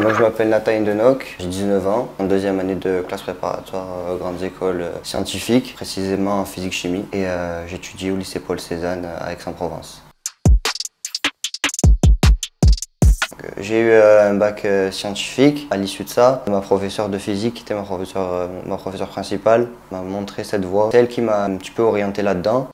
Moi je m'appelle Nathan Denoc, j'ai 19 ans, en deuxième année de classe préparatoire aux grandes écoles scientifiques, précisément en physique-chimie, et j'étudie au lycée Paul Cézanne à Aix-en-Provence. J'ai eu un bac scientifique. À l'issue de ça, ma professeure de physique, qui était ma professeure principale, m'a montré cette voie. C'est elle qui m'a un petit peu orienté là-dedans.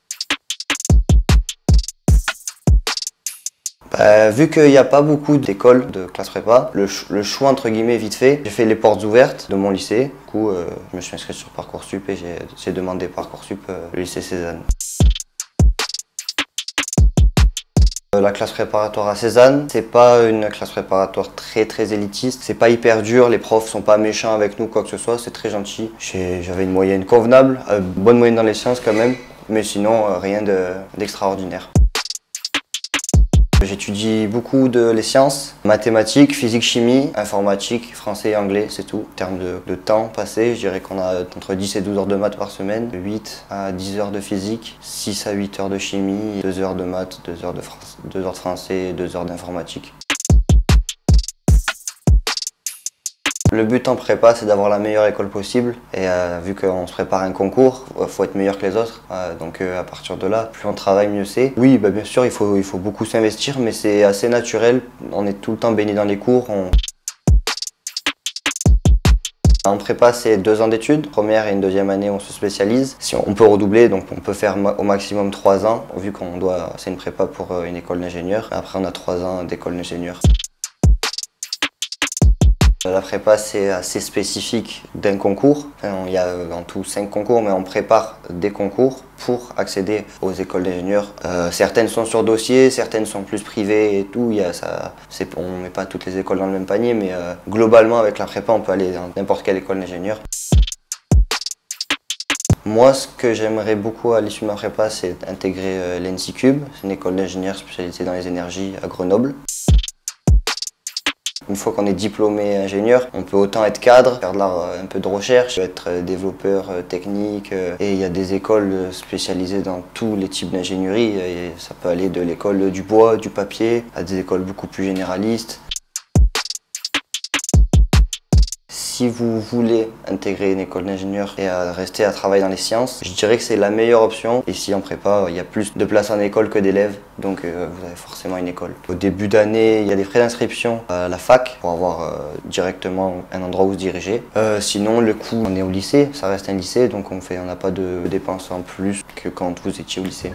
Vu qu'il n'y a pas beaucoup d'écoles de classe prépa, le choix entre guillemets vite fait, j'ai fait les portes ouvertes de mon lycée. Du coup, je me suis inscrit sur Parcoursup et j'ai demandé Parcoursup le lycée Cézanne. La classe préparatoire à Cézanne, c'est pas une classe préparatoire très élitiste, c'est pas hyper dur, les profs sont pas méchants avec nous, quoi que ce soit, c'est très gentil. J'avais une moyenne convenable, bonne moyenne dans les sciences quand même, mais sinon rien d'extraordinaire. J'étudie beaucoup les sciences, mathématiques, physique, chimie, informatique, français et anglais, c'est tout. En termes de temps passé, je dirais qu'on a entre 10 et 12 heures de maths par semaine, 8 à 10 heures de physique, 6 à 8 heures de chimie, 2 heures de maths, 2 heures de français et 2 heures d'informatique. Le but en prépa, c'est d'avoir la meilleure école possible et vu qu'on se prépare un concours, il faut être meilleur que les autres. Donc à partir de là, plus on travaille, mieux c'est. Oui, bien sûr, il faut beaucoup s'investir, mais c'est assez naturel. On est tout le temps baigné dans les cours. En prépa, c'est 2 ans d'études. Première et une deuxième année, on se spécialise. Si on peut redoubler, donc on peut faire au maximum 3 ans, vu qu'on doit, c'est une prépa pour une école d'ingénieur. Après, on a 3 ans d'école d'ingénieur. La prépa, c'est assez spécifique d'un concours. Il y a en tout 5 concours, mais on prépare des concours pour accéder aux écoles d'ingénieurs. Certaines sont sur dossier, certaines sont plus privées et tout. On ne met pas toutes les écoles dans le même panier, mais globalement, avec la prépa, on peut aller dans n'importe quelle école d'ingénieur. Moi, ce que j'aimerais beaucoup à l'issue de ma prépa, c'est intégrer l'ENSICUB. C'est une école d'ingénieurs spécialisée dans les énergies à Grenoble. Une fois qu'on est diplômé ingénieur, on peut autant être cadre, faire un peu de recherche, être développeur technique. Et il y a des écoles spécialisées dans tous les types d'ingénierie. Et ça peut aller de l'école du bois, du papier, à des écoles beaucoup plus généralistes. Si vous voulez intégrer une école d'ingénieur et rester à travailler dans les sciences, je dirais que c'est la meilleure option. Ici en prépa, il y a plus de places en école que d'élèves, donc vous avez forcément une école. Au début d'année, il y a des frais d'inscription à la fac pour avoir directement un endroit où se diriger. Sinon, le coût, on est au lycée, ça reste un lycée, donc on n'a pas de dépenses en plus que quand vous étiez au lycée.